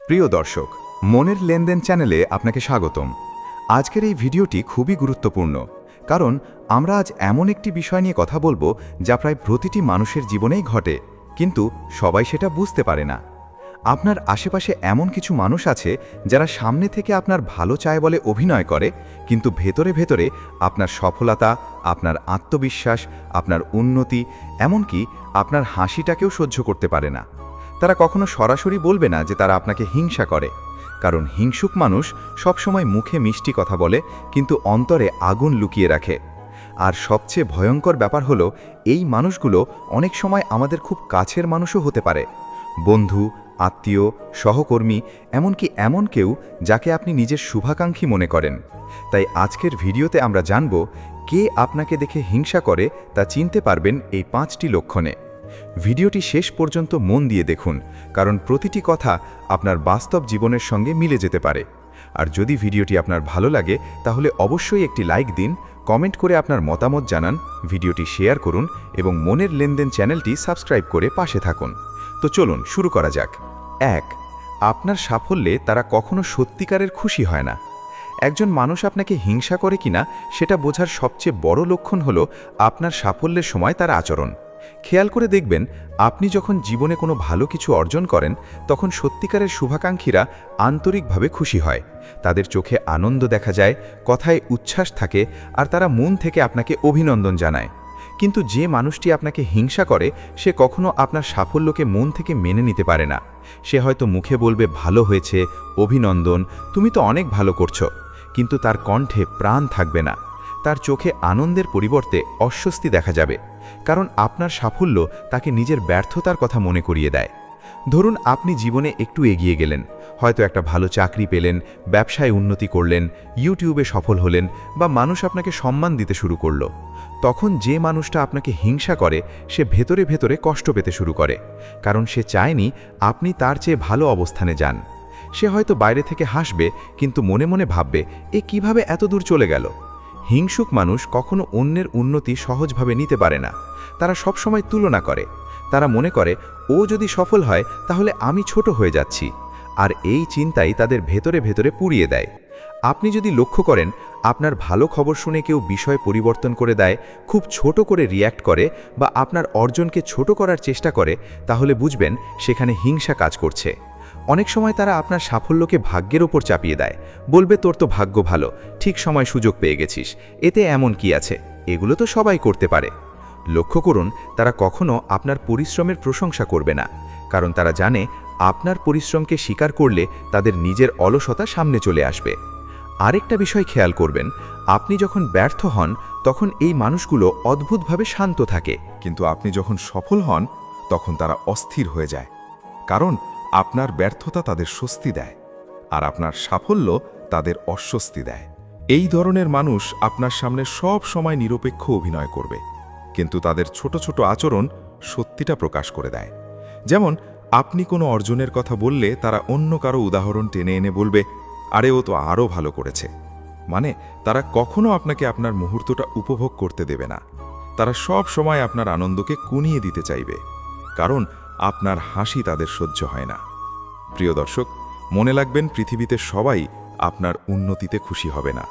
প্রিয় দর্শক, মনের লেনদেন চ্যানেলে আপনাকে স্বাগতম। আজকের এই ভিডিওটি খুবই গুরুত্বপূর্ণ, কারণ আমরা আজ এমন একটি বিষয় নিয়ে কথা বলবো যা প্রায় প্রতিটি মানুষের জীবনেই ঘটে, কিন্তু সবাই সেটা বুঝতে পারে না। আপনার আশেপাশে এমন কিছু মানুষ আছে যারা সামনে থেকে আপনার ভালো চায় বলে অভিনয় করে, কিন্তু ভেতরে ভেতরে আপনার সফলতা, আপনার আত্মবিশ্বাস, আপনার উন্নতি, এমনকি আপনার হাসিটাকেও সহ্য করতে পারে না। তারা কখনো সরাসরি বলবে না যে তারা আপনাকে হিংসা করে, কারণ হিংসুক মানুষ সবসময় মুখে মিষ্টি কথা বলে কিন্তু অন্তরে আগুন লুকিয়ে রাখে। আর সবচেয়ে ভয়ঙ্কর ব্যাপার হলো, এই মানুষগুলো অনেক সময় আমাদের খুব কাছের মানুষও হতে পারে, বন্ধু, আত্মীয়, সহকর্মী, এমনকি এমন কেউ যাকে আপনি নিজের শুভাকাঙ্ক্ষী মনে করেন। তাই আজকের ভিডিওতে আমরা জানব কে আপনাকে দেখে হিংসা করে তা চিনতে পারবেন এই 5টি লক্ষণে। ভিডিওটি শেষ পর্যন্ত মন দিয়ে দেখুন, কারণ প্রতিটি কথা আপনার বাস্তব জীবনের সঙ্গে মিলে যেতে পারে। আর যদি ভিডিওটি আপনার ভালো লাগে তাহলে অবশ্যই একটি লাইক দিন, কমেন্ট করে আপনার মতামত জানান, ভিডিওটি শেয়ার করুন এবং মনের লেনদেন চ্যানেলটি সাবস্ক্রাইব করে পাশে থাকুন। তো চলুন শুরু করা যাক। 1. আপনার সাফল্যে তারা কখনো সত্যিকারের খুশি হয় না। একজন মানুষ আপনাকে হিংসা করে কিনা সেটা বোঝার সবচেয়ে বড় লক্ষণ হলো আপনার সাফল্যের সময় তার আচরণ। খেয়াল করে দেখবেন, আপনি যখন জীবনে কোনো ভালো কিছু অর্জন করেন তখন সত্যিকারের শুভাকাঙ্ক্ষীরা আন্তরিকভাবে খুশি হয়। তাদের চোখে আনন্দ দেখা যায়, কথায় উচ্ছ্বাস থাকে, আর তারা মন থেকে আপনাকে অভিনন্দন জানায়। কিন্তু যে মানুষটি আপনাকে হিংসা করে সে কখনো আপনার সাফল্যকে মন থেকে মেনে নিতে পারে না। সে হয়তো মুখে বলবে ভালো হয়েছে, অভিনন্দন, তুমি তো অনেক ভালো করছো, কিন্তু তার কণ্ঠে প্রাণ থাকবে না। তার চোখে আনন্দের পরিবর্তে অস্বস্তি দেখা যাবে, কারণ আপনার সাফল্য তাকে নিজের ব্যর্থতার কথা মনে করিয়ে দেয়। ধরুন আপনি জীবনে একটু এগিয়ে গেলেন, হয়তো একটা ভালো চাকরি পেলেন, ব্যবসায় উন্নতি করলেন, ইউটিউবে সফল হলেন, বা মানুষ আপনাকে সম্মান দিতে শুরু করলো। তখন যে মানুষটা আপনাকে হিংসা করে সে ভেতরে ভেতরে কষ্ট পেতে শুরু করে, কারণ সে চায়নি আপনি তার চেয়ে ভালো অবস্থানে যান। সে হয়তো বাইরে থেকে হাসবে, কিন্তু মনে মনে ভাববে, এ কিভাবে এত দূর চলে গেল। হিংসুক মানুষ কখনো অন্যের উন্নতি সহজভাবে নিতে পারে না। তারা সবসময় তুলনা করে। তারা মনে করে, ও যদি সফল হয় তাহলে আমি ছোট হয়ে যাচ্ছি, আর এই চিন্তাই তাদের ভেতরে ভেতরে পুড়িয়ে দেয়। আপনি যদি লক্ষ্য করেন, আপনার ভালো খবর শুনে কেউ বিষয় পরিবর্তন করে দেয়, খুব ছোট করে রিয়্যাক্ট করে, বা আপনার অর্জনকে ছোট করার চেষ্টা করে, তাহলে বুঝবেন সেখানে হিংসা কাজ করছে। অনেক সময় তারা আপনার সাফল্যকে ভাগ্যের ওপর চাপিয়ে দেয়, বলবে তোর তো ভাগ্য ভালো, ঠিক সময় সুযোগ পেয়ে গেছিস, এতে এমন কি আছে, এগুলো তো সবাই করতে পারে। লক্ষ্য করুন, তারা কখনো আপনার পরিশ্রমের প্রশংসা করবে না, কারণ তারা জানে আপনার পরিশ্রমকে স্বীকার করলে তাদের নিজের অলসতা সামনে চলে আসবে। আরেকটা বিষয় খেয়াল করবেন, আপনি যখন ব্যর্থ হন তখন এই মানুষগুলো অদ্ভুতভাবে শান্ত থাকে, কিন্তু আপনি যখন সফল হন তখন তারা অস্থির হয়ে যায়, কারণ আপনার ব্যর্থতা তাদের স্বস্তি দেয়, আর আপনার সাফল্য তাদের অস্বস্তি দেয়। এই ধরনের মানুষ আপনার সামনে সব সময় নিরপেক্ষ অভিনয় করবে, কিন্তু তাদের ছোট ছোট আচরণ সত্যিটা প্রকাশ করে দেয়। যেমন আপনি কোনো অর্জনের কথা বললে তারা অন্য কারো উদাহরণ টেনে এনে বলবে, আরে ও তো আরও ভালো করেছে। মানে তারা কখনো আপনাকে আপনার মুহূর্তটা উপভোগ করতে দেবে না। তারা সব সময় আপনার আনন্দকে কুনিয়ে দিতে চাইবে, কারণ আপনার হাসি তাদের সহ্য হয় না। প্রিয় দর্শক, মনে রাখবেন, পৃথিবীতে সবাই আপনার উন্নতিতে খুশি হবে না।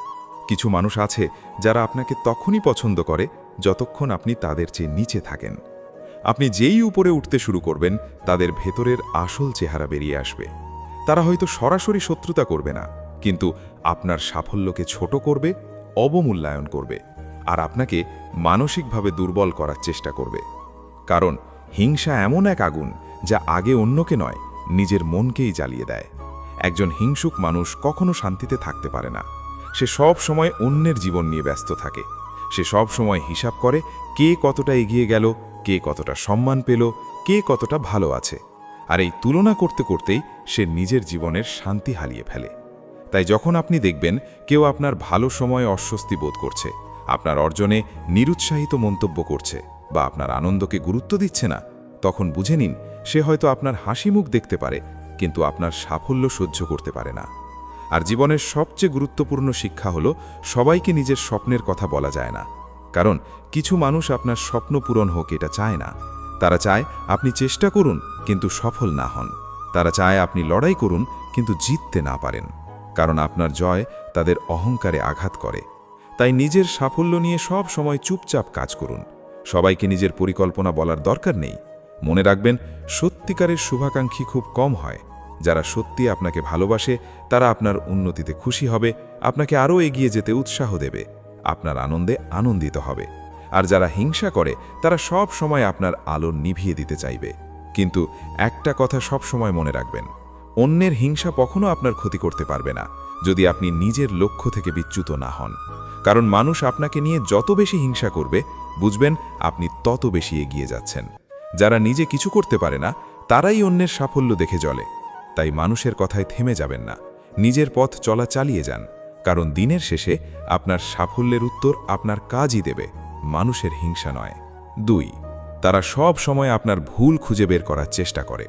কিছু মানুষ আছে যারা আপনাকে তখনই পছন্দ করে যতক্ষণ আপনি তাদের চেয়ে নিচে থাকেন। আপনি যেই উপরে উঠতে শুরু করবেন তাদের ভেতরের আসল চেহারা বেরিয়ে আসবে। তারা হয়তো সরাসরি শত্রুতা করবে না, কিন্তু আপনার সাফল্যকে ছোট করবে, অবমূল্যায়ন করবে, আর আপনাকে মানসিকভাবে দুর্বল করার চেষ্টা করবে। কারণ হিংসা এমন এক আগুন যা আগে অন্যকে নয়, নিজের মনকেই জ্বালিয়ে দেয়। একজন হিংসুক মানুষ কখনো শান্তিতে থাকতে পারে না। সে সব সময় অন্যের জীবন নিয়ে ব্যস্ত থাকে। সে সব সময় হিসাব করে কে কতটা এগিয়ে গেল, কে কতটা সম্মান পেল, কে কতটা ভালো আছে, আর এই তুলনা করতে করতেই সে নিজের জীবনের শান্তি হারিয়ে ফেলে। তাই যখন আপনি দেখবেন কেউ আপনার ভালো সময়ে অস্বস্তি বোধ করছে, আপনার অর্জনে নিরুৎসাহিত মন্তব্য করছে, বা আপনার আনন্দকে গুরুত্ব দিচ্ছে না, তখন বুঝে নিন সে হয়তো আপনার হাসি মুখ দেখতে পারে, কিন্তু আপনার সাফল্য সহ্য করতে পারে না। আর জীবনের সবচেয়ে গুরুত্বপূর্ণ শিক্ষা হলো, সবাইকে নিজের স্বপ্নের কথা বলা যায় না, কারণ কিছু মানুষ আপনার স্বপ্ন পূরণ হোক এটা চায় না। তারা চায় আপনি চেষ্টা করুন কিন্তু সফল না হন। তারা চায় আপনি লড়াই করুন কিন্তু জিততে না পারেন, কারণ আপনার জয় তাদের অহংকারে আঘাত করে। তাই নিজের সাফল্য নিয়ে সব সময় চুপচাপ কাজ করুন। সবাইকে নিজের পরিকল্পনা বলার দরকার নেই। মনে রাখবেন, সত্যিকারের শুভাকাঙ্ক্ষী খুব কম হয়। যারা সত্যি আপনাকে ভালোবাসে তারা আপনার উন্নতিতে খুশি হবে, আপনাকে আরও এগিয়ে যেতে উৎসাহ দেবে, আপনার আনন্দে আনন্দিত হবে। আর যারা হিংসা করে তারা সব সময় আপনার আলো নিভিয়ে দিতে চাইবে। কিন্তু একটা কথা সব সময় মনে রাখবেন, অন্যের হিংসা কখনো আপনার ক্ষতি করতে পারবে না যদি আপনি নিজের লক্ষ্য থেকে বিচ্যুত না হন। কারণ মানুষ আপনাকে নিয়ে যত বেশি হিংসা করবে, বুঝবেন আপনি তত বেশি এগিয়ে যাচ্ছেন। যারা নিজে কিছু করতে পারে না তারাই অন্যের সাফল্য দেখে জ্বলে। তাই মানুষের কথায় থেমে যাবেন না, নিজের পথ চলা চালিয়ে যান। কারণ দিনের শেষে আপনার সাফল্যের উত্তর আপনার কাজই দেবে, মানুষের হিংসা নয়। 2, তারা সব সময় আপনার ভুল খুঁজে বের করার চেষ্টা করে।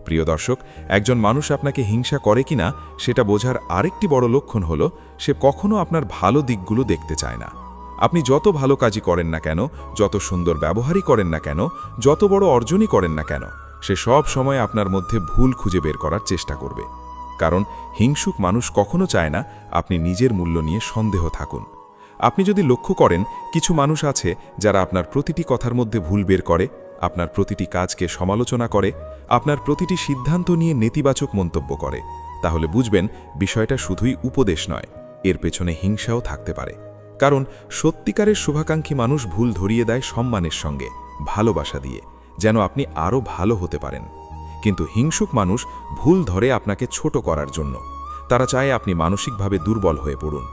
প্রিয় দর্শক, একজন মানুষ আপনাকে হিংসা করে কিনা সেটা বোঝার আরেকটি বড় লক্ষণ হলো সে কখনো আপনার ভালো দিকগুলো দেখতে চায় না। আপনি যত ভালো কাজই করেন না কেন, যত সুন্দর ব্যবহারই করেন না কেন, যত বড় অর্জনই করেন না কেন, সে সব সময় আপনার মধ্যে ভুল খুঁজে বের করার চেষ্টা করবে। কারণ হিংসুক মানুষ কখনো চায় না আপনি নিজের মূল্য নিয়ে সন্দেহ থাকুন। আপনি যদি লক্ষ্য করেন, কিছু মানুষ আছে যারা আপনার প্রতিটি কথার মধ্যে ভুল বের করে, আপনার প্রতিটি কাজকে সমালোচনা করে, আপনার প্রতিটি সিদ্ধান্ত নিয়ে নেতিবাচক মন্তব্য করে, তাহলে বুঝবেন বিষয়টা শুধুই উপদেশ নয়, এর পেছনে হিংসাও থাকতে পারে। কারণ সত্যিকারের শুভাকাঙ্ক্ষী মানুষ ভুল ধরিয়ে দেয় সম্মানের সঙ্গে, ভালোবাসা দিয়ে, যেন আপনি আরও ভালো হতে পারেন। কিন্তু হিংসুক মানুষ ভুল ধরে আপনাকে ছোট করার জন্য। তারা চায় আপনি মানসিকভাবে দুর্বল হয়ে পড়ুন।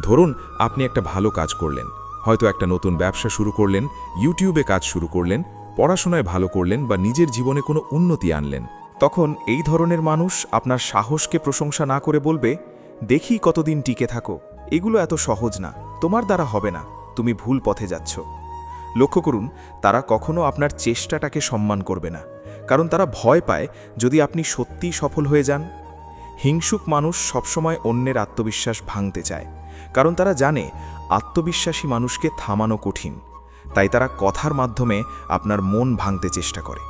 ধরুন আপনি একটা ভালো কাজ করলেন, হয়তো একটা নতুন ব্যবসা শুরু করলেন, ইউটিউবে কাজ শুরু করলেন, পড়াশোনায় ভালো করলেন বা নিজের জীবনে কোনো উন্নতি আনলেন। তখন এই ধরনের মানুষ আপনার সাহসকে প্রশংসা না করে বলবে, দেখি কতদিন টিকে থাকো, এগুলো এত সহজ না, তোমার দ্বারা হবে না, তুমি ভুল পথে যাচ্ছ। লক্ষ্য করুন, তারা কখনো আপনার চেষ্টাটাকে সম্মান করবে না, কারণ তারা ভয় পায় যদি আপনি সত্যিই সফল হয়ে যান। হিংসুক মানুষ সবসময় অন্যের আত্মবিশ্বাস ভাঙতে চায়, কারণ তারা জানে আত্মবিশ্বাসী মানুষকে থামানো কঠিন। তাই তারা কথার মাধ্যমে আপনার মন ভাঙতে চেষ্টা করে।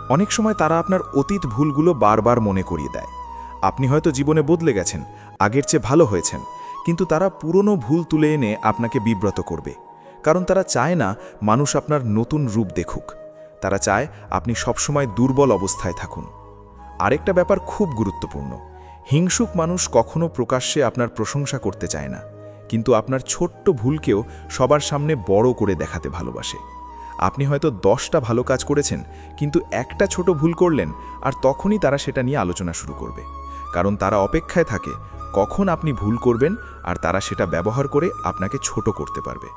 অনেক সময় তারা আপনার অতীত ভুলগুলো বারবার মনে করিয়ে দেয়। আপনি হয়তো জীবনে বদলে গেছেন, আগের চেয়ে ভালো হয়েছেন, কিন্তু তারা পুরনো ভুল তুলে এনে আপনাকে বিব্রত করবে। কারণ তারা চায় না মানুষ আপনার নতুন রূপ দেখুক। তারা চায় আপনি সবসময় দুর্বল অবস্থায় থাকুন। আরেকটা ব্যাপার খুব গুরুত্বপূর্ণ, হিংসুক মানুষ কখনো প্রকাশ্যে আপনার প্রশংসা করতে চায় না, কিন্তু আপনার ছোট্ট ভুলকেও সবার সামনে বড় করে দেখাতে ভালোবাসে। আপনি হয়তো 10টা ভালো কাজ করেছেন, কিন্তু একটা ছোট ভুল করলেন, আর তখনই তারা সেটা নিয়ে আলোচনা শুরু করবে। কারণ তারা অপেক্ষায় থাকে কখন আপনি ভুল করবেন, আর তারা সেটা ব্যবহার করে আপনাকে ছোট করতে পারবে।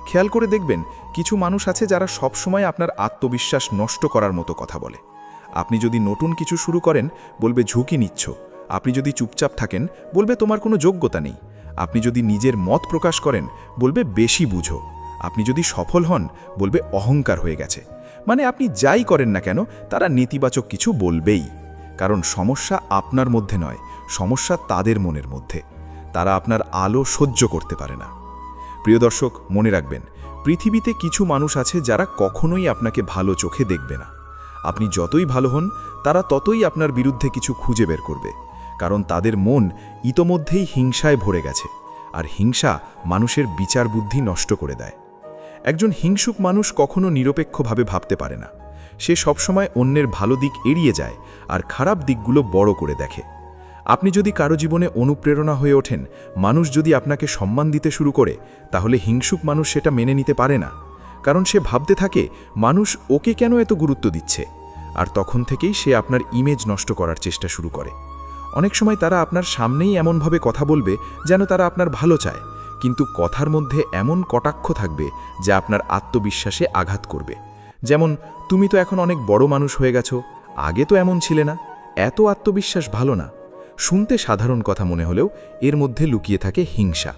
খেয়াল করে দেখবেন, কিছু মানুষ আছে যারা সবসময় আপনার আত্মবিশ্বাস নষ্ট করার মতো কথা বলে। আপনি যদি নতুন কিছু শুরু করেন, বলবে ঝুঁকি নিচ্ছ। আপনি যদি চুপচাপ থাকেন, বলবে তোমার কোনো যোগ্যতা নেই। আপনি যদি নিজের মত প্রকাশ করেন, বলবে বেশি বুঝো। আপনি যদি সফল হন, বলবে অহংকার হয়ে গেছে। মানে আপনি যাই করেন না কেন, তারা নেতিবাচক কিছু বলবেই। কারণ সমস্যা আপনার মধ্যে নয়, সমস্যা তাদের মনের মধ্যে। তারা আপনার আলো সহ্য করতে পারে না। প্রিয় দর্শক, মনে রাখবেন, পৃথিবীতে কিছু মানুষ আছে যারা কখনোই আপনাকে ভালো চোখে দেখবে না। আপনি যতই ভালো হন, তারা ততই আপনার বিরুদ্ধে কিছু খুঁজে বের করবে। কারণ তাদের মন ইতোমধ্যেই হিংসায় ভরে গেছে, আর হিংসা মানুষের বিচার বুদ্ধি নষ্ট করে দেয়। একজন হিংসুক মানুষ কখনো নিরপেক্ষভাবে ভাবতে পারে না। সে সবসময় অন্যের ভালো দিক এড়িয়ে যায় আর খারাপ দিকগুলো বড় করে দেখে। আপনি যদি কারো জীবনে অনুপ্রেরণা হয়ে ওঠেন, মানুষ যদি আপনাকে সম্মান দিতে শুরু করে, তাহলে হিংসুক মানুষ সেটা মেনে নিতে পারে না। কারণ সে ভাবতে থাকে মানুষ ওকে কেন এত গুরুত্ব দিচ্ছে, আর তখন থেকেই সে আপনার ইমেজ নষ্ট করার চেষ্টা শুরু করে। অনেক সময় তারা আপনার সামনেই এমনভাবে কথা বলবে যেন তারা আপনার ভালো চায়, কিন্তু কথার মধ্যে এমন কটাক্ষ থাকবে যা আপনার আত্মবিশ্বাসে আঘাত করবে। যেমন, তুমি তো এখন অনেক বড় মানুষ হয়ে গেছো, আগে তো এমন ছিলে না, এত আত্মবিশ্বাস ভালো না। শুনতে সাধারণ কথা মনে হলেও এর মধ্যে লুকিয়ে থাকে হিংসা।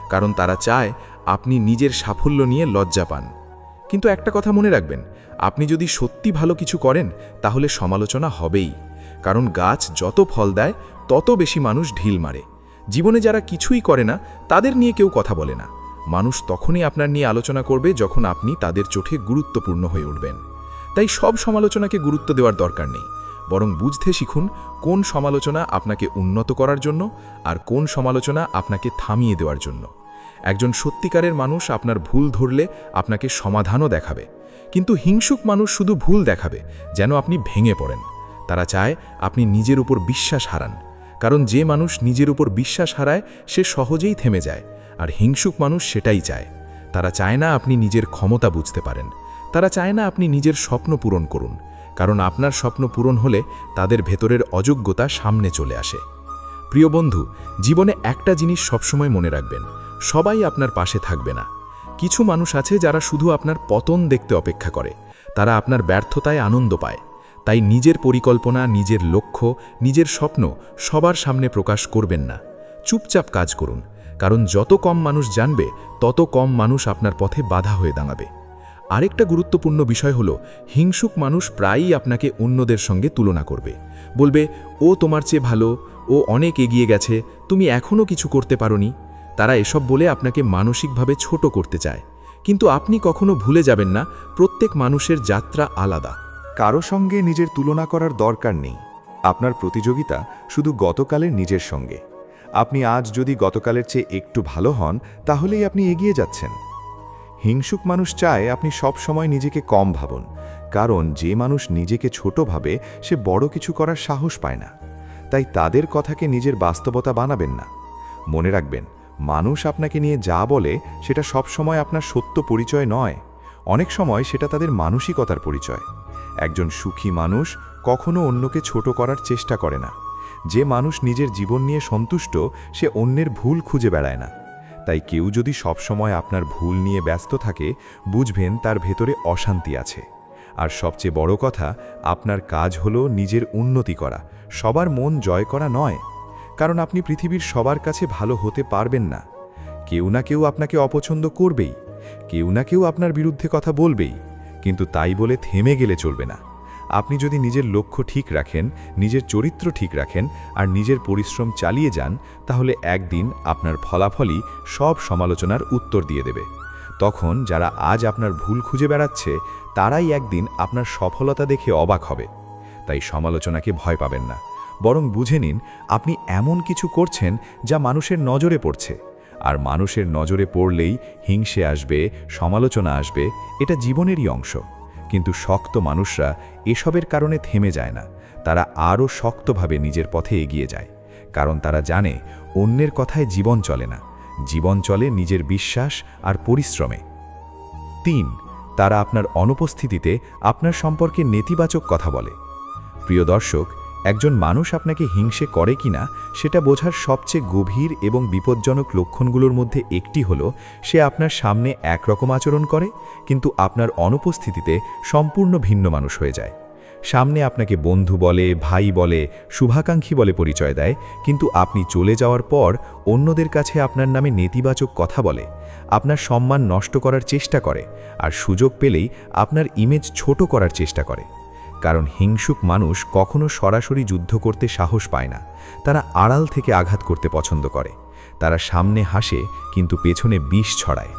কারণ তারা চায় আপনি নিজের সাফল্য নিয়ে লজ্জা পান। কিন্তু একটা কথা মনে রাখবেন, আপনি যদি সত্যি ভালো কিছু করেন, তাহলে সমালোচনা হবেই। কারণ গাছ যত ফল দেয়, তত বেশি মানুষ ঢিল মারে। জীবনে যারা কিছুই করে না, তাদের নিয়ে কেউ কথা বলে না। মানুষ তখনই আপনার নিয়ে আলোচনা করবে যখন আপনি তাদের চোখে গুরুত্বপূর্ণ হয়ে উঠবেন। তাই সব সমালোচনাকে গুরুত্ব দেওয়ার দরকার নেই। বরং বুঝতে শিখুন কোন সমালোচনা আপনাকে উন্নত করার জন্য আর কোন সমালোচনা আপনাকে থামিয়ে দেওয়ার জন্য। একজন সত্যিকারের মানুষ আপনার ভুল ধরলে আপনাকে সমাধানও দেখাবে, কিন্তু হিংসুক মানুষ শুধু ভুল দেখাবে যেন আপনি ভেঙে পড়েন। তারা চায় আপনি নিজের উপর বিশ্বাস হারান, কারণ যে মানুষ নিজের উপর বিশ্বাস হারায় সে সহজেই থেমে যায়, আর হিংসুক মানুষ সেটাই চায়। তারা চায় না আপনি নিজের ক্ষমতা বুঝতে পারেন, তারা চায় না আপনি নিজের স্বপ্ন পূরণ করুন, কারণ আপনার স্বপ্ন পূরণ হলে তাদের ভেতরের অযোগ্যতা সামনে চলে আসে। প্রিয় বন্ধু, জীবনে একটা জিনিস সবসময় মনে রাখবেন, সবাই আপনার পাশে থাকবে না। কিছু মানুষ আছে যারা শুধু আপনার পতন দেখতে অপেক্ষা করে, তারা আপনার ব্যর্থতায় আনন্দ পায়। তাই নিজের পরিকল্পনা, নিজের লক্ষ্য, নিজের স্বপ্ন সবার সামনে প্রকাশ করবেন না। চুপচাপ কাজ করুন, কারণ যত কম মানুষ জানবে তত কম মানুষ আপনার পথে বাধা হয়ে দাঁড়াবে। আরেকটা গুরুত্বপূর্ণ বিষয় হলো, হিংসুক মানুষ প্রায়ই আপনাকে অন্যদের সঙ্গে তুলনা করবে। বলবে, ও তোমার চেয়ে ভালো, ও অনেক এগিয়ে গেছে, তুমি এখনও কিছু করতে পারোনি। তারা এসব বলে আপনাকে মানসিকভাবে ছোট করতে চায়, কিন্তু আপনি কখনো ভুলে যাবেন না, প্রত্যেক মানুষের যাত্রা আলাদা। কারো সঙ্গে নিজের তুলনা করার দরকার নেই। আপনার প্রতিযোগিতা শুধু গতকালের নিজের সঙ্গে। আপনি আজ যদি গতকালের চেয়ে একটু ভালো হন, তাহলেই আপনি এগিয়ে যাচ্ছেন। হিংসুক মানুষ চায় আপনি সব সময় নিজেকে কম ভাবুন, কারণ যে মানুষ নিজেকে ছোট ভাবে সে বড় কিছু করার সাহস পায় না। তাই তাদের কথাকে নিজের বাস্তবতা বানাবেন না। মনে রাখবেন, মানুষ আপনাকে নিয়ে যা বলে সেটা সব সময় আপনার সত্য পরিচয় নয়, অনেক সময় সেটা তাদের মানসিকতার পরিচয়। একজন সুখী মানুষ কখনো অন্যকে ছোট করার চেষ্টা করে না। যে মানুষ নিজের জীবন নিয়ে সন্তুষ্ট সে অন্যের ভুল খুঁজে বেড়ায় না। তাই কেউ যদি সবসময় আপনার ভুল নিয়ে ব্যস্ত থাকে, বুঝবেন তার ভেতরে অশান্তি আছে। আর সবচেয়ে বড় কথা, আপনার কাজ হলো নিজের উন্নতি করা, সবার মন জয় করা নয়। কারণ আপনি পৃথিবীর সবার কাছে ভালো হতে পারবেন না। কেউ না কেউ আপনাকে অপছন্দ করবেই, কেউ না কেউ আপনার বিরুদ্ধে কথা বলবেই, কিন্তু তাই বলে থেমে গেলে চলবে না। আপনি যদি নিজের লক্ষ্য ঠিক রাখেন, নিজের চরিত্র ঠিক রাখেন আর নিজের পরিশ্রম চালিয়ে যান, তাহলে একদিন আপনার ফলাফলই সব সমালোচনার উত্তর দিয়ে দেবে। তখন যারা আজ আপনার ভুল খুঁজে বেড়াচ্ছে, তারাই একদিন আপনার সফলতা দেখে অবাক হবে। তাই সমালোচনাকে ভয় পাবেন না, বরং বুঝে নিন আপনি এমন কিছু করছেন যা মানুষের নজরে পড়ছে। আর মানুষের নজরে পড়লেই হিংসে আসবে, সমালোচনা আসবে, এটা জীবনেরই অংশ। কিন্তু শক্ত মানুষরা এসবের কারণে থেমে যায় না, তারা আরও শক্তভাবে নিজের পথে এগিয়ে যায়। কারণ তারা জানে অন্যের কথায় জীবন চলে না, জীবন চলে নিজের বিশ্বাস আর পরিশ্রমে। 3. তারা আপনার অনুপস্থিতিতে আপনার সম্পর্কে নেতিবাচক কথা বলে। প্রিয় দর্শক, একজন মানুষ আপনাকে হিংসে করে কিনা সেটা বোঝার সবচেয়ে গভীর এবং বিপজ্জনক লক্ষণগুলোর মধ্যে একটি হলো, সে আপনার সামনে একরকম আচরণ করে, কিন্তু আপনার অনুপস্থিতিতে সম্পূর্ণ ভিন্ন মানুষ হয়ে যায়। সামনে আপনাকে বন্ধু বলে, ভাই বলে, শুভাকাঙ্ক্ষী বলে পরিচয় দেয়, কিন্তু আপনি চলে যাওয়ার পর অন্যদের কাছে আপনার নামে নেতিবাচক কথা বলে, আপনার সম্মান নষ্ট করার চেষ্টা করে, আর সুযোগ পেলেই আপনার ইমেজ ছোট করার চেষ্টা করে। কারণ হিংসুক মানুষ কখনো সরাসরি যুদ্ধ করতে সাহস পায় না, তারা আড়াল থেকে আঘাত করতে পছন্দ করে। তারা সামনে হাসে কিন্তু পেছনে বিষ ছড়ায়।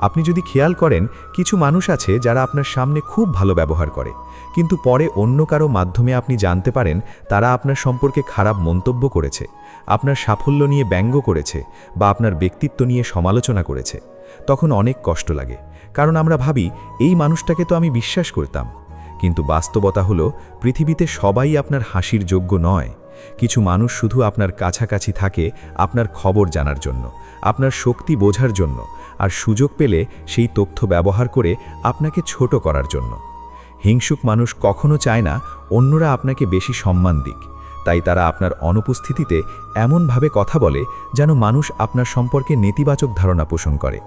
আপনি যদি খেয়াল করেন, কিছু মানুষ আছে যারা আপনার সামনে খুব ভালো ব্যবহার করে, কিন্তু পরে অন্য কারো মাধ্যমে আপনি জানতে পারেন তারা আপনার সম্পর্কে খারাপ মন্তব্য করেছে, আপনার সাফল্য নিয়ে ব্যঙ্গ করেছে বা আপনার ব্যক্তিত্ব নিয়ে সমালোচনা করেছে। তখন অনেক কষ্ট লাগে, কারণ আমরা ভাবি এই মানুষটাকে তো আমি বিশ্বাস করতাম। কিন্তু বাস্তবতা হলো, পৃথিবীতে সবাই আপনার হাসির যোগ্য নয়। কিছু মানুষ শুধু আপনার কাছাকাছি থাকে আপনার খবর জানার জন্য, আপনার শক্তি বোঝার জন্য, আর সুযোগ পেলে সেই তথ্য ব্যবহার করে আপনাকে ছোট করার জন্য। হিংসুক মানুষ কখনো চায় না অন্যরা আপনাকে বেশি সম্মান দিক, তাই তারা আপনার অনুপস্থিতিতে এমনভাবে কথা বলে যেন মানুষ আপনার সম্পর্কে নেতিবাচক ধারণা পোষণ করে।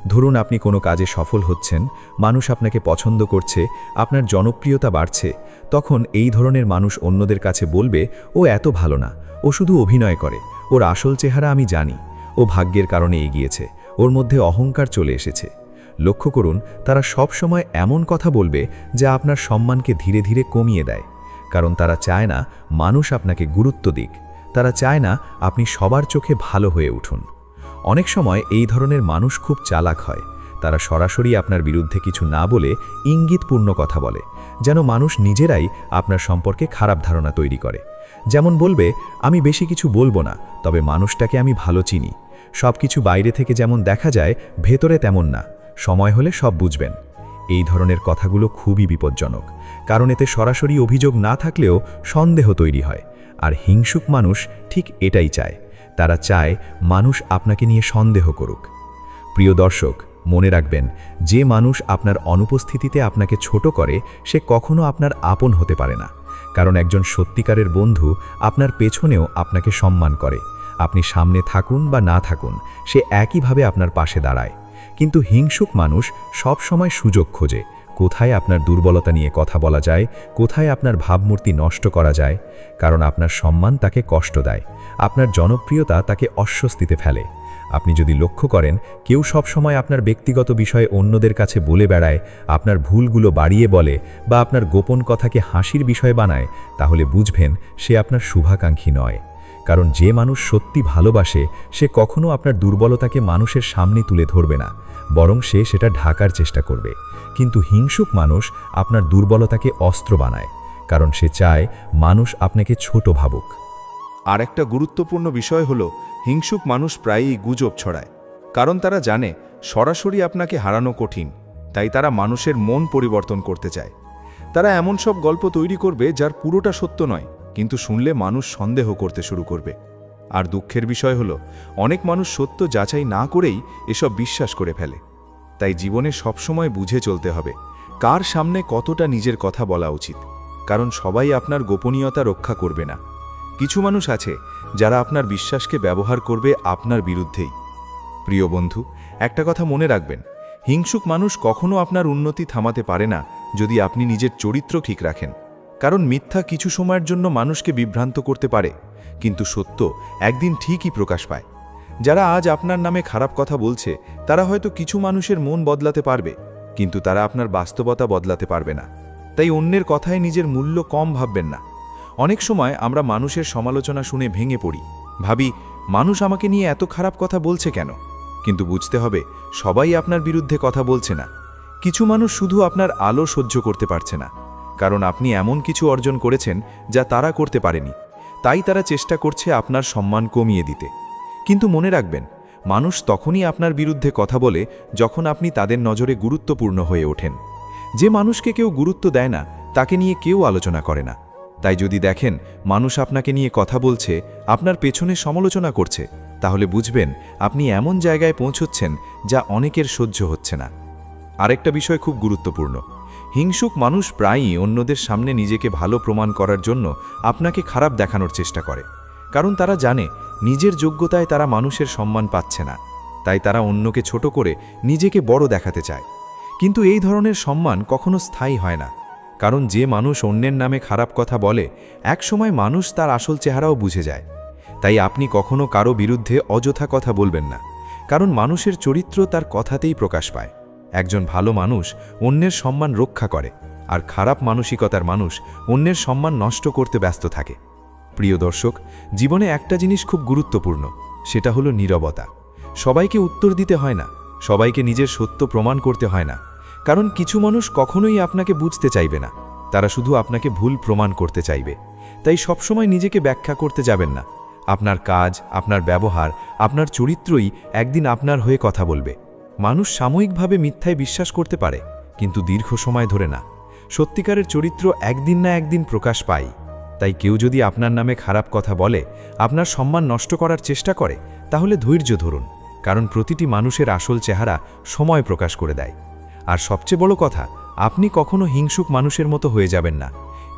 ধরুন আপনি কোনো কাজে সফল হচ্ছেন, মানুষ আপনাকে পছন্দ করছে, আপনার জনপ্রিয়তা বাড়ছে, তখন এই ধরনের মানুষ অন্যদের কাছে বলবে, ও এত ভালো না, ও শুধু অভিনয় করে, ওর আসল চেহারা আমি জানি, ও ভাগ্যের কারণে এগিয়েছে, ওর মধ্যে অহংকার চলে এসেছে। লক্ষ্য করুন, তারা সব সময় এমন কথা বলবে যা আপনার সম্মানকে ধীরে ধীরে কমিয়ে দেয়। কারণ তারা চায় না মানুষ আপনাকে গুরুত্ব দিক, তারা চায় না আপনি সবার চোখে ভালো হয়ে উঠুন। অনেক সময় এই ধরনের মানুষ খুব চালাক হয়, তারা সরাসরি আপনার বিরুদ্ধে কিছু না বলে ইঙ্গিতপূর্ণ কথা বলে, যেন মানুষ নিজেরাই আপনার সম্পর্কে খারাপ ধারণা তৈরি করে। যেমন বলবে, আমি বেশি কিছু বলবো না, তবে মানুষটাকে আমি ভালো চিনি। সব কিছু বাইরে থেকে যেমন দেখা যায়, ভেতরে তেমন না, সময় হলে সব বুঝবেন। এই ধরনের কথাগুলো খুবই বিপজ্জনক, কারণ এতে সরাসরি অভিযোগ না থাকলেও সন্দেহ তৈরি হয়। আর হিংসুক মানুষ ঠিক এটাই চায়। তারা চায় মানুষ আপনাকে নিয়ে সন্দেহ করুক। প্রিয় দর্শক, মনে রাখবেন, যে মানুষ আপনার অনুপস্থিতিতে আপনাকে ছোট করে, সে কখনো আপনার আপন হতে পারে না। কারণ একজন সত্যিকারের বন্ধু আপনার পেছনেও আপনাকে সম্মান করে। আপনি সামনে থাকুন বা না থাকুন, সে একইভাবে আপনার পাশে দাঁড়ায়। কিন্তু হিংসুক মানুষ সব সময় সুযোগ খোঁজে, কোথায় আপনার দুর্বলতা নিয়ে কথা বলা যায়, কোথায় আপনার ভাবমূর্তি নষ্ট করা যায়। কারণ আপনার সম্মান তাকে কষ্ট দেয়, আপনার জনপ্রিয়তা তাকে অস্বস্তিতে ফেলে। আপনি যদি লক্ষ্য করেন, কেউ সব সময় আপনার ব্যক্তিগত বিষয়ে অন্যদের কাছে বলে বেড়ায়, আপনার ভুলগুলো বাড়িয়ে বলে, বা আপনার গোপন কথাকে হাসির বিষয় বানায়, তাহলে বুঝবেন সে আপনার শুভাকাঙ্ক্ষী নয়। কারণ যে মানুষ সত্যি ভালোবাসে, সে কখনো আপনার দুর্বলতাকে মানুষের সামনে তুলে ধরবে না, বরং সে সেটা ঢাকার চেষ্টা করবে। কিন্তু হিংসুক মানুষ আপনার দুর্বলতাকে অস্ত্র বানায়, কারণ সে চায় মানুষ আপনাকে ছোট ভাবুক। আর একটা গুরুত্বপূর্ণ বিষয় হলো, হিংসুক মানুষ প্রায়ই গুজব ছড়ায়। কারণ তারা জানে সরাসরি আপনাকে হারানো কঠিন, তাই তারা মানুষের মন পরিবর্তন করতে চায়। তারা এমন সব গল্প তৈরি করবে যার পুরোটা সত্য নয়, কিন্তু শুনলে মানুষ সন্দেহ করতে শুরু করবে। আর দুঃখের বিষয় হলো, অনেক মানুষ সত্য যাচাই না করেই এসব বিশ্বাস করে ফেলে। তাই জীবনে সবসময় বুঝে চলতে হবে কার সামনে কতটা নিজের কথা বলা উচিত, কারণ সবাই আপনার গোপনীয়তা রক্ষা করবে না। কিছু মানুষ আছে যারা আপনার বিশ্বাসকে ব্যবহার করবে আপনার বিরুদ্ধেই। প্রিয় বন্ধু, একটা কথা মনে রাখবেন, হিংসুক মানুষ কখনো আপনার উন্নতি থামাতে পারে না যদি আপনি নিজের চরিত্র ঠিক রাখেন। কারণ মিথ্যা কিছু সময়ের জন্য মানুষকে বিভ্রান্ত করতে পারে, কিন্তু সত্য একদিন ঠিকই প্রকাশ পায়। যারা আজ আপনার নামে খারাপ কথা বলছে, তারা হয়তো কিছু মানুষের মন বদলাতে পারবে, কিন্তু তারা আপনার বাস্তবতা বদলাতে পারবে না। তাই অন্যের কথায় নিজের মূল্য কম ভাববেন না। অনেক সময় আমরা মানুষের সমালোচনা শুনে ভেঙে পড়ি, ভাবি মানুষ আমাকে নিয়ে এত খারাপ কথা বলছে কেন। কিন্তু বুঝতে হবে, সবাই আপনার বিরুদ্ধে কথা বলছে না। কিছু মানুষ শুধু আপনার আলো সহ্য করতে পারছে না, কারণ আপনি এমন কিছু অর্জন করেছেন যা তারা করতে পারেনি। তাই তারা চেষ্টা করছে আপনার সম্মান কমিয়ে দিতে। কিন্তু মনে রাখবেন, মানুষ তখনই আপনার বিরুদ্ধে কথা বলে যখন আপনি তাদের নজরে গুরুত্বপূর্ণ হয়ে ওঠেন। যে মানুষকে কেউ গুরুত্ব দেয় না, তাকে নিয়ে কেউ আলোচনা করে না। তাই যদি দেখেন মানুষ আপনাকে নিয়ে কথা বলছে, আপনার পেছনে সমালোচনা করছে, তাহলে বুঝবেন আপনি এমন জায়গায় পৌঁছচ্ছেন যা অনেকের সহ্য হচ্ছে না। আরেকটা বিষয় খুব গুরুত্বপূর্ণ, হিংসুক মানুষ প্রায়ই অন্যদের সামনে নিজেকে ভালো প্রমাণ করার জন্য আপনাকে খারাপ দেখানোর চেষ্টা করে। কারণ তারা জানে নিজের যোগ্যতায় তারা মানুষের সম্মান পাচ্ছে না, তাই তারা অন্যকে ছোট করে নিজেকে বড় দেখাতে চায়। কিন্তু এই ধরনের সম্মান কখনো স্থায়ী হয় না, কারণ যে মানুষ অন্যের নামে খারাপ কথা বলে, একসময় মানুষ তার আসল চেহারাও বুঝে যায়। তাই আপনি কখনো কারো বিরুদ্ধে অযথা কথা বলবেন না, কারণ মানুষের চরিত্র তার কথাতেই প্রকাশ পায়। একজন ভালো মানুষ অন্যের সম্মান রক্ষা করে, আর খারাপ মানসিকতার মানুষ অন্যের সম্মান নষ্ট করতে ব্যস্ত থাকে। প্রিয় দর্শক, জীবনে একটা জিনিস খুব গুরুত্বপূর্ণ, সেটা হলো নীরবতা। সবাইকে উত্তর দিতে হয় না, সবাইকে নিজের সত্য প্রমাণ করতে হয় না। কারণ কিছু মানুষ কখনোই আপনাকে বুঝতে চাইবে না, তারা শুধু আপনাকে ভুল প্রমাণ করতে চাইবে। তাই সবসময় নিজেকে ব্যাখ্যা করতে যাবেন না। আপনার কাজ, আপনার ব্যবহার, আপনার চরিত্রই একদিন আপনার হয়ে কথা বলবে। মানুষ সাময়িকভাবে মিথ্যায় বিশ্বাস করতে পারে, কিন্তু দীর্ঘ সময় ধরে না। সত্যিকারের চরিত্র একদিন না একদিন প্রকাশ পায়। তাই কেউ যদি আপনার নামে খারাপ কথা বলে, আপনার সম্মান নষ্ট করার চেষ্টা করে, তাহলে ধৈর্য ধরুন, কারণ প্রতিটি মানুষের আসল চেহারা সময় প্রকাশ করে দেয়। আর সবচেয়ে বড় কথা, আপনি কখনো হিংসুক মানুষের মতো হয়ে যাবেন না।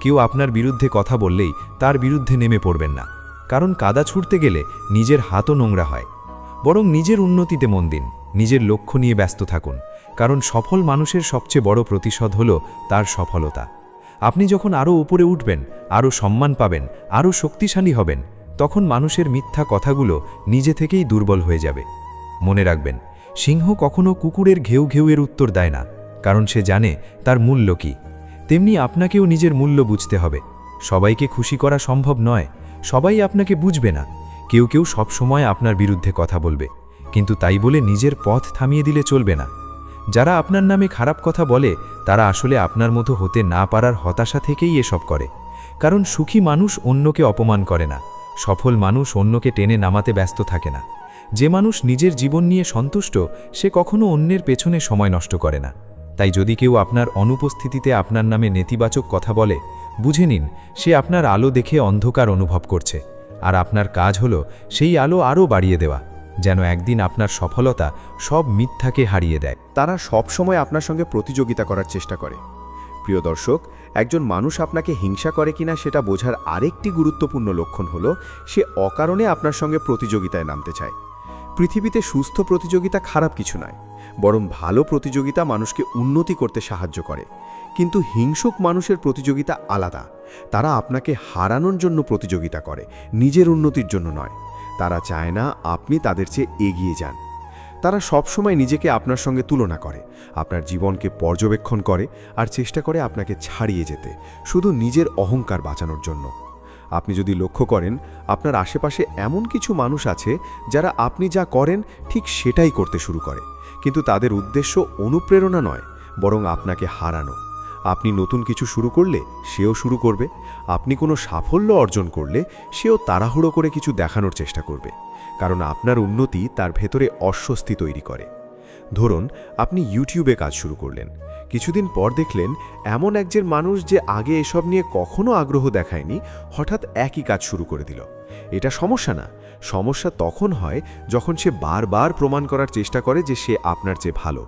কেউ আপনার বিরুদ্ধে কথা বললেই তার বিরুদ্ধে নেমে পড়বেন না, কারণ কাদা ছুঁড়তে গেলে নিজের হাতও নোংরা হয়। বরং নিজের উন্নতিতে মন দিন, নিজের লক্ষ্য নিয়ে ব্যস্ত থাকুন, কারণ সফল মানুষের সবচেয়ে বড় প্রতিশোধ হলো তার সফলতা। আপনি যখন আরও উপরে উঠবেন, আরও সম্মান পাবেন, আরও শক্তিশালী হবেন, তখন মানুষের মিথ্যা কথাগুলো নিজে থেকেই দুর্বল হয়ে যাবে। মনে রাখবেন, সিংহ কখনো কুকুরের ঘেউ ঘেউয়ের উত্তর দেয় না, কারণ সে জানে তার মূল্য কী। তেমনি আপনাকেও নিজের মূল্য বুঝতে হবে। সবাইকে খুশি করা সম্ভব নয়, সবাই আপনাকে বুঝবে না। কেউ কেউ সব সময় আপনার বিরুদ্ধে কথা বলবে, কিন্তু তাই বলে নিজের পথ থামিয়ে দিলে চলবে না। যারা আপনার নামে খারাপ কথা বলে তারা আসলে আপনার মতো হতে না পারার হতাশা থেকেই এসব করে। কারণ সুখী মানুষ অন্যকে অপমান করে না, সফল মানুষ অন্যকে টেনে নামাতে ব্যস্ত থাকে না। যে মানুষ নিজের জীবন নিয়ে সন্তুষ্ট সে কখনো অন্যের পেছনে সময় নষ্ট করে না। তাই যদি কেউ আপনার অনুপস্থিতিতে আপনার নামে নেতিবাচক কথা বলে, বুঝে নিন সে আপনার আলো দেখে অন্ধকার অনুভব করছে, আর আপনার কাজ হলো সেই আলো আরও বাড়িয়ে দেওয়া, যেন একদিন আপনার সফলতা সব মিথ্যাকে হারিয়ে দেয়। তারা সব সময় আপনার সঙ্গে প্রতিযোগিতা করার চেষ্টা করে। প্রিয় দর্শক, একজন মানুষ আপনাকে হিংসা করে কিনা সেটা বোঝার আরেকটি গুরুত্বপূর্ণ লক্ষণ হলো সে অকারণে আপনার সঙ্গে প্রতিযোগিতায় নামতে চায়। পৃথিবীতে সুস্থ প্রতিযোগিতা খারাপ কিছু নয়, বরং ভালো প্রতিযোগিতা মানুষকে উন্নতি করতে সাহায্য করে। কিন্তু হিংসুক মানুষের প্রতিযোগিতা আলাদা। তারা আপনাকে হারানোর জন্য প্রতিযোগিতা করে, নিজের উন্নতির জন্য নয়। তারা চায় না আপনি তাদের চেয়ে এগিয়ে যান। তারা সবসময় নিজেকে আপনার সঙ্গে তুলনা করে, আপনার জীবনকে পর্যবেক্ষণ করে আর চেষ্টা করে আপনাকে ছাড়িয়ে যেতে, শুধু নিজের অহংকার বাঁচানোর জন্য। আপনি যদি লক্ষ্য করেন, আপনার আশেপাশে এমন কিছু মানুষ আছে যারা আপনি যা করেন ঠিক সেটাই করতে শুরু করে, কিন্তু তাদের উদ্দেশ্য অনুপ্রেরণা নয়, বরং আপনাকে হারানো। আপনি নতুন কিছু শুরু করলে সেও শুরু করবে, আপনি কোনো সাফল্য অর্জন করলে সেও তাড়াহুড়ো করে কিছু দেখানোর চেষ্টা করবে, কারণ আপনার উন্নতি তার ভেতরে অস্বস্তি তৈরি করে। ধরুন আপনি ইউটিউবে কাজ শুরু করলেন, কিছুদিন পর দেখলেন এমন একজন মানুষ যে আগে এসব নিয়ে কখনো আগ্রহ দেখায়নি হঠাৎ একই কাজ শুরু করে দিল। এটা সমস্যা না, সমস্যা তখন হয় যখন সে বারবার প্রমাণ করার চেষ্টা করে যে সে আপনার চেয়ে ভালো।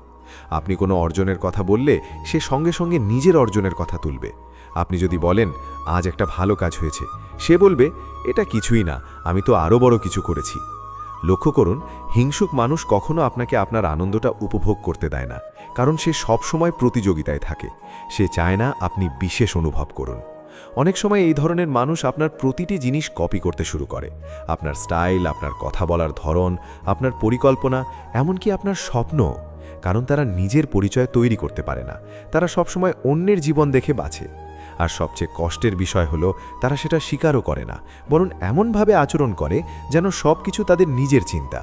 আপনি কোনো অর্জনের কথা বললে সে সঙ্গে সঙ্গে নিজের অর্জনের কথা তুলবে। আপনি যদি বলেন আজ একটা ভালো কাজ হয়েছে, সে বলবে এটা কিছুই না, আমি তো আরও বড় কিছু করেছি। লক্ষ্য করুন, হিংসুক মানুষ কখনো আপনাকে আপনার আনন্দটা উপভোগ করতে দেয় না, কারণ সে সব সময় প্রতিযোগিতায় থাকে। সে চায় না আপনি বিশেষ অনুভব করুন। অনেক সময় এই ধরনের মানুষ আপনার প্রতিটি জিনিস কপি করতে শুরু করে, আপনার স্টাইল, আপনার কথা বলার ধরন, আপনার পরিকল্পনা, এমনকি আপনার স্বপ্ন। কারণ তারা নিজের পরিচয় তৈরি করতে পারে না, তারা সবসময় অন্যের জীবন দেখে বাঁচে। আর সবচেয়ে কষ্টের বিষয় হলো তারা সেটা স্বীকারও করে না, বরং এমনভাবে আচরণ করে যেন সব কিছু তাদের নিজের চিন্তা।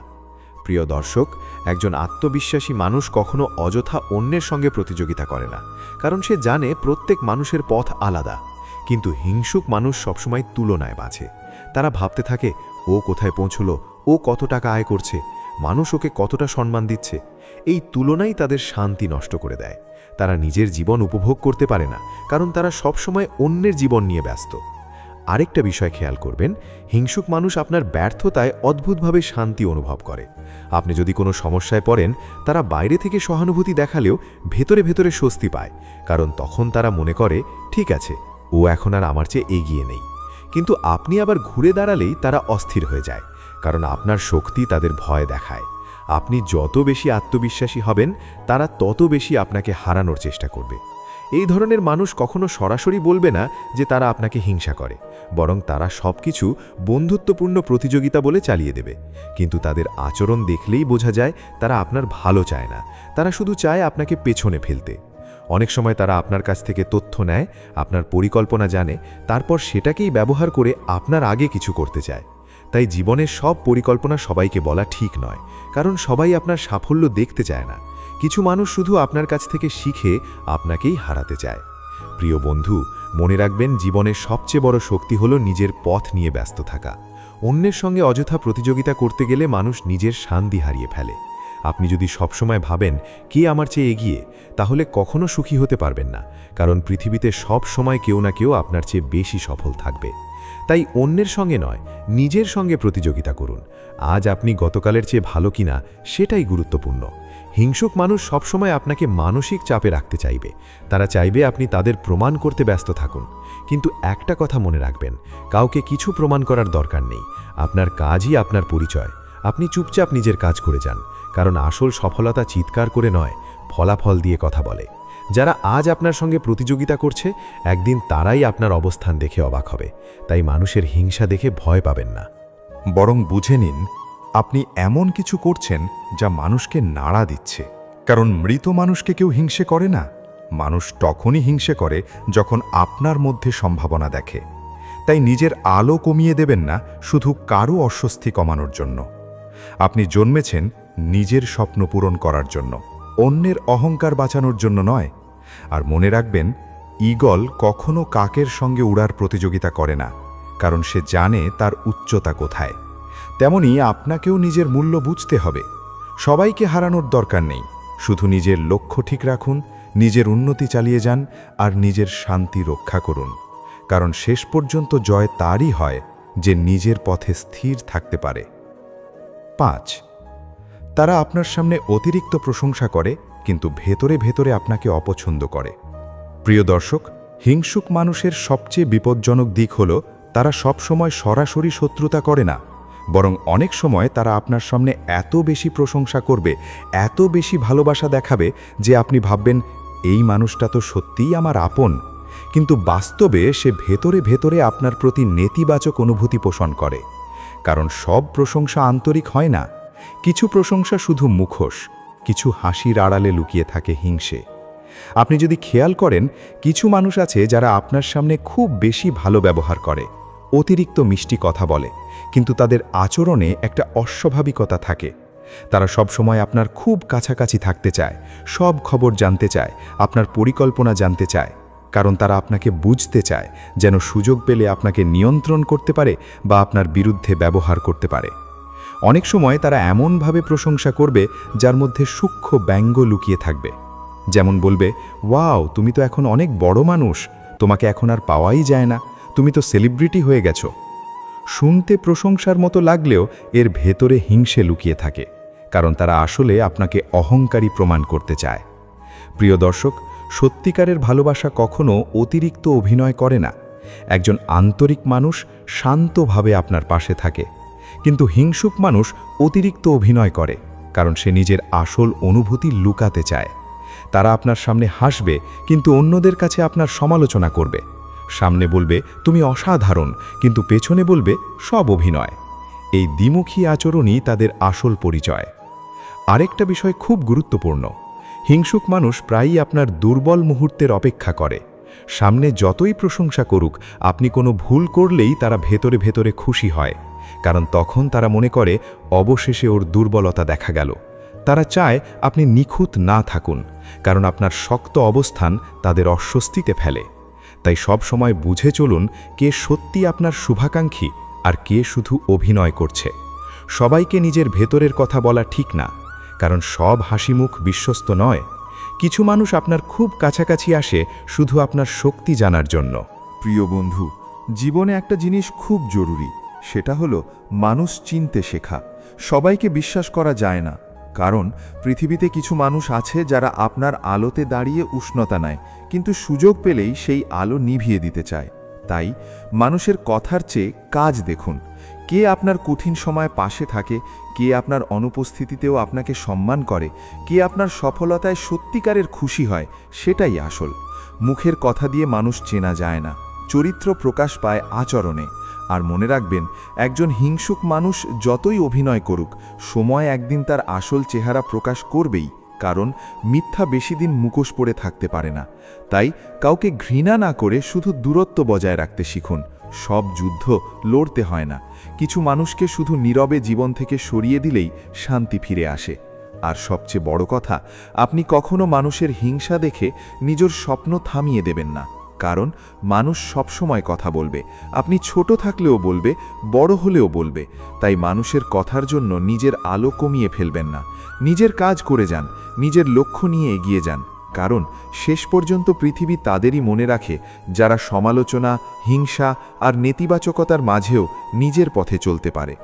প্রিয় দর্শক, একজন আত্মবিশ্বাসী মানুষ কখনো অযথা অন্যের সঙ্গে প্রতিযোগিতা করে না, কারণ সে জানে প্রত্যেক মানুষের পথ আলাদা। কিন্তু হিংসুক মানুষ সবসময় তুলনায় বাঁচে। তারা ভাবতে থাকে ও কোথায় পৌঁছলো, ও কত টাকা আয় করছে, মানুষ ওকে কতটা সম্মান দিচ্ছে। এই তুলনাই তাদের শান্তি নষ্ট করে দেয়। তারা নিজের জীবন উপভোগ করতে পারে না, কারণ তারা সবসময় অন্যের জীবন নিয়ে ব্যস্ত। আরেকটা বিষয় খেয়াল করবেন, হিংসুক মানুষ আপনার ব্যর্থতায় অদ্ভুতভাবে শান্তি অনুভব করে। আপনি যদি কোনো সমস্যায় পড়েন, তারা বাইরে থেকে সহানুভূতি দেখালেও ভেতরে ভেতরে স্বস্তি পায়, কারণ তখন তারা মনে করে ঠিক আছে, ও এখন আর আমার চেয়ে এগিয়ে নেই। কিন্তু আপনি আবার ঘুরে দাঁড়ালেই তারা অস্থির হয়ে যায়, কারণ আপনার শক্তি তাদের ভয় দেখায়। আপনি যত বেশি আত্মবিশ্বাসী হবেন, তারা তত বেশি আপনাকে হারানোর চেষ্টা করবে। এই ধরনের মানুষ কখনো সরাসরি বলবে না যে তারা আপনাকে হিংসা করে, বরং তারা সবকিছু বন্ধুত্বপূর্ণ প্রতিযোগিতা বলে চালিয়ে দেবে। কিন্তু তাদের আচরণ দেখলেই বোঝা যায় তারা আপনার ভালো চায় না, তারা শুধু চায় আপনাকে পেছনে ফেলতে। অনেক সময় তারা আপনার কাছ থেকে তথ্য নেয়, আপনার পরিকল্পনা জানে, তারপর সেটাকেই ব্যবহার করে আপনার আগে কিছু করতে চায়। তাই জীবনের সব পরিকল্পনা সবাইকে বলা ঠিক নয়, কারণ সবাই আপনার সাফল্য দেখতে চায় না। কিছু মানুষ শুধু আপনার কাছ থেকে শিখে আপনাকেই হারাতে চায়। প্রিয় বন্ধু, মনে রাখবেন, জীবনের সবচেয়ে বড় শক্তি হলো নিজের পথ নিয়ে ব্যস্ত থাকা। অন্যের সঙ্গে অযথা প্রতিযোগিতা করতে গেলে মানুষ নিজের শান্তি হারিয়ে ফেলে। আপনি যদি সবসময় ভাবেন কে আমার চেয়ে এগিয়ে, তাহলে কখনো সুখী হতে পারবেন না, কারণ পৃথিবীতে সব সময় কেউ না কেউ আপনার চেয়ে বেশি সফল থাকবে। তাই অন্যের সঙ্গে নয়, নিজের সঙ্গে প্রতিযোগিতা করুন। আজ আপনি গতকালের চেয়ে ভালো কিনা সেটাই গুরুত্বপূর্ণ। হিংসুক মানুষ সবসময় আপনাকে মানসিক চাপে রাখতে চাইবে, তারা চাইবে আপনি তাদের প্রমাণ করতে ব্যস্ত থাকুন। কিন্তু একটা কথা মনে রাখবেন, কাউকে কিছু প্রমাণ করার দরকার নেই, আপনার কাজই আপনার পরিচয়। আপনি চুপচাপ নিজের কাজ করে যান, কারণ আসল সফলতা চিৎকার করে নয়, ফলাফল দিয়ে কথা বলে। যারা আজ আপনার সঙ্গে প্রতিযোগিতা করছে, একদিন তারাই আপনার অবস্থান দেখে অবাক হবে। তাই মানুষের হিংসা দেখে ভয় পাবেন না, বরং বুঝে নিন আপনি এমন কিছু করছেন যা মানুষকে নাড়া দিচ্ছে। কারণ মৃত মানুষকে কেউ হিংসে করে না, মানুষ তখনই হিংসে করে যখন আপনার মধ্যে সম্ভাবনা দেখে। তাই নিজের আলো কমিয়ে দেবেন না শুধু কারো অস্বস্তি কমানোর জন্য। আপনি জন্মেছেন নিজের স্বপ্ন পূরণ করার জন্য, অন্যের অহংকার বাঁচানোর জন্য নয়। আর মনে রাখবেন, ঈগল কখনো কাকের সঙ্গে উড়ার প্রতিযোগিতা করে না, কারণ সে জানে তার উচ্চতা কোথায়। তেমনি আপনাকেও নিজের মূল্য বুঝতে হবে। সবাইকে হারানোর দরকার নেই, শুধু নিজের লক্ষ্য ঠিক রাখুন, নিজের উন্নতি চালিয়ে যান আর নিজের শান্তি রক্ষা করুন। কারণ শেষ পর্যন্ত জয় তারই হয় যে নিজের পথে স্থির থাকতে পারে। 5. তারা আপনার সামনে অতিরিক্ত প্রশংসা করে, কিন্তু ভেতরে ভেতরে আপনাকে অপছন্দ করে। প্রিয় দর্শক, হিংসুক মানুষের সবচেয়ে বিপজ্জনক দিক হল তারা সবসময় সরাসরি শত্রুতা করে না, বরং অনেক সময় তারা আপনার সামনে এত বেশি প্রশংসা করবে, এত বেশি ভালোবাসা দেখাবে যে আপনি ভাববেন, এই মানুষটা তো সত্যিই আমার আপন। কিন্তু বাস্তবে সে ভেতরে ভেতরে আপনার প্রতি নেতিবাচক অনুভূতি পোষণ করে। কারণ সব প্রশংসা আন্তরিক হয় না। কিছু প্রশংসা শুধু মুখোশ, কিছু হাসির আড়ালে লুকিয়ে থাকে হিংসে। আপনি যদি খেয়াল করেন, কিছু মানুষ আছে যারা আপনার সামনে খুব বেশি ভালো ব্যবহার করে, অতিরিক্ত মিষ্টি কথা বলে, কিন্তু তাদের আচরণে একটা অস্বাভাবিকতা থাকে। তারা সব সময় আপনার খুব কাছাকাছি থাকতে চায়, সব খবর জানতে চায়, আপনার পরিকল্পনা জানতে চায়, কারণ তারা আপনাকে বুঝতে চায়, যেন সুযোগ পেলে আপনাকে নিয়ন্ত্রণ করতে পারে বা আপনার বিরুদ্ধে ব্যবহার করতে পারে। অনেক সময় তারা এমনভাবে প্রশংসা করবে যার মধ্যে সূক্ষ্ম ব্যঙ্গ লুকিয়ে থাকবে। যেমন বলবে, ওয়াও, তুমি তো এখন অনেক বড় মানুষ, তোমাকে এখন আর পাওয়াই যায় না, তুমি তো সেলিব্রিটি হয়ে গেছো। শুনতে প্রশংসার মতো লাগলেও এর ভেতরে হিংসে লুকিয়ে থাকে, কারণ তারা আসলে আপনাকে অহংকারী প্রমাণ করতে চায়। প্রিয় দর্শক, সত্যিকারের ভালোবাসা কখনো অতিরিক্ত অভিনয় করে না। একজন আন্তরিক মানুষ শান্তভাবে আপনার পাশে থাকে, কিন্তু হিংসুক মানুষ অতিরিক্ত অভিনয় করে, কারণ সে নিজের আসল অনুভূতি লুকাতে চায়। তারা আপনার সামনে হাসবে, কিন্তু অন্যদের কাছে আপনার সমালোচনা করবে। সামনে বলবে তুমি অসাধারণ, কিন্তু পেছনে বলবে সব অভিনয়। এই দ্বিমুখী আচরণই তাদের আসল পরিচয়। আরেকটা বিষয় খুব গুরুত্বপূর্ণ, হিংসুক মানুষ প্রায়ই আপনার দুর্বল মুহূর্তের অপেক্ষা করে। সামনে যতই প্রশংসা করুক, আপনি কোনো ভুল করলেই তারা ভেতরে ভেতরে খুশি হয়, কারণ তখন তারা মনে করে অবশেষে ওর দুর্বলতা দেখা গেল। তারা চায় আপনি নিখুঁত না থাকুন, কারণ আপনার শক্ত অবস্থান তাদের অস্বস্তিতে ফেলে। তাই সব সময় বুঝে চলুন কে সত্যি আপনার শুভাকাঙ্ক্ষী আর কে শুধু অভিনয় করছে। সবাইকে নিজের ভেতরের কথা বলা ঠিক না, কারণ সব হাসিমুখ বিশ্বস্ত নয়। কিছু মানুষ আপনার খুব কাছাকাছি আসে শুধু আপনার শক্তি জানার জন্য। প্রিয় বন্ধু, জীবনে একটা জিনিস খুব জরুরি, সেটা হলো মানুষ চিনতে শেখা। সবাইকে বিশ্বাস করা যায় না, কারণ পৃথিবীতে কিছু মানুষ আছে যারা আপনার আলোতে দাঁড়িয়ে উষ্ণতা নেয়, কিন্তু সুযোগ পেলেই সেই আলো নিভিয়ে দিতে চায়। তাই মানুষের কথার চেয়ে কাজ দেখুন। কে আপনার কঠিন সময় পাশে থাকে, কে আপনার অনুপস্থিতিতেও আপনাকে সম্মান করে, কে আপনার সফলতায় সত্যিকারের খুশি হয়, সেটাই আসল। মুখের কথা দিয়ে মানুষ চেনা যায় না, চরিত্র প্রকাশ পায় আচরণে। আর মনে রাখবেন, একজন হিংসুক মানুষ যতই অভিনয় করুক, সময় একদিন তার আসল চেহারা প্রকাশ করবেই, কারণ মিথ্যা বেশি দিন মুখোশ পরে থাকতে পারে না। তাই কাউকে ঘৃণা না করে শুধু দূরত্ব বজায় রাখতে শিখুন। সব যুদ্ধ লড়তে হয় না, কিছু মানুষকে শুধু নীরবে জীবন থেকে সরিয়ে দিলেই শান্তি ফিরে আসে। আর সবচেয়ে বড় কথা, আপনি কখনো মানুষের হিংসা দেখে নিজের স্বপ্ন থামিয়ে দেবেন না, কারণ মানুষ সবসময় কথা বলবে। আপনি ছোট থাকলেও বলবে, বড় হলেও বলবে। তাই মানুষের কথার জন্য নিজের আলো কমিয়ে ফেলবেন না। নিজের কাজ করে যান, নিজের লক্ষ্য নিয়ে এগিয়ে যান, কারণ শেষ পর্যন্ত পৃথিবী তাদেরই মনে রাখে যারা সমালোচনা, হিংসা আর নেতিবাচকতার মাঝেও নিজের পথে চলতে পারে।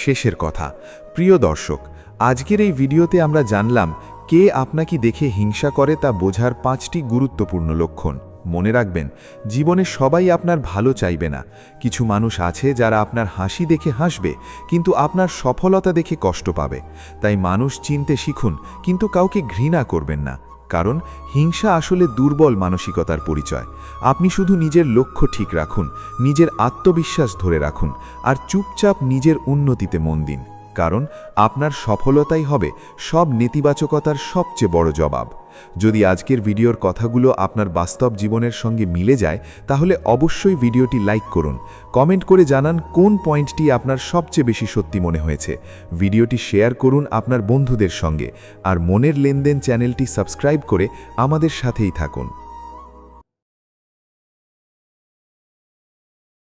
শেষের কথা, প্রিয় দর্শক, আজকের এই ভিডিওতে আমরা জানলাম কে আপনাকে দেখে হিংসা করে তা বোঝার 5টি গুরুত্বপূর্ণ লক্ষণ। মনে রাখবেন, জীবনে সবাই আপনার ভালো চাইবে না। কিছু মানুষ আছে যারা আপনার হাসি দেখে হাসবে, কিন্তু আপনার সফলতা দেখে কষ্ট পাবে। তাই মানুষ চিনতে শিখুন, কিন্তু কাউকে ঘৃণা করবেন না, কারণ হিংসা আসলে দুর্বল মানসিকতার পরিচয়। আপনি শুধু নিজের লক্ষ্য ঠিক রাখুন, নিজের আত্মবিশ্বাস ধরে রাখুন আর চুপচাপ নিজের উন্নতিতে মন দিন, কারণ আপনার সফলতাই হবে সব নেতিবাচকতার সবচেয়ে বড় জবাব। যদি আজকের ভিডিওর কথাগুলো আপনার বাস্তব জীবনের সঙ্গে মিলে যায় তাহলে অবশ্যই ভিডিওটি লাইক করুন, কমেন্ট করে জানান কোন পয়েন্টটি আপনার সবচেয়ে বেশি সত্যি মনে হয়েছে। ভিডিওটি শেয়ার করুন আপনার বন্ধুদের সঙ্গে, আর মনের লেনদেন চ্যানেলটি সাবস্ক্রাইব করে আমাদের সাথেই থাকুন।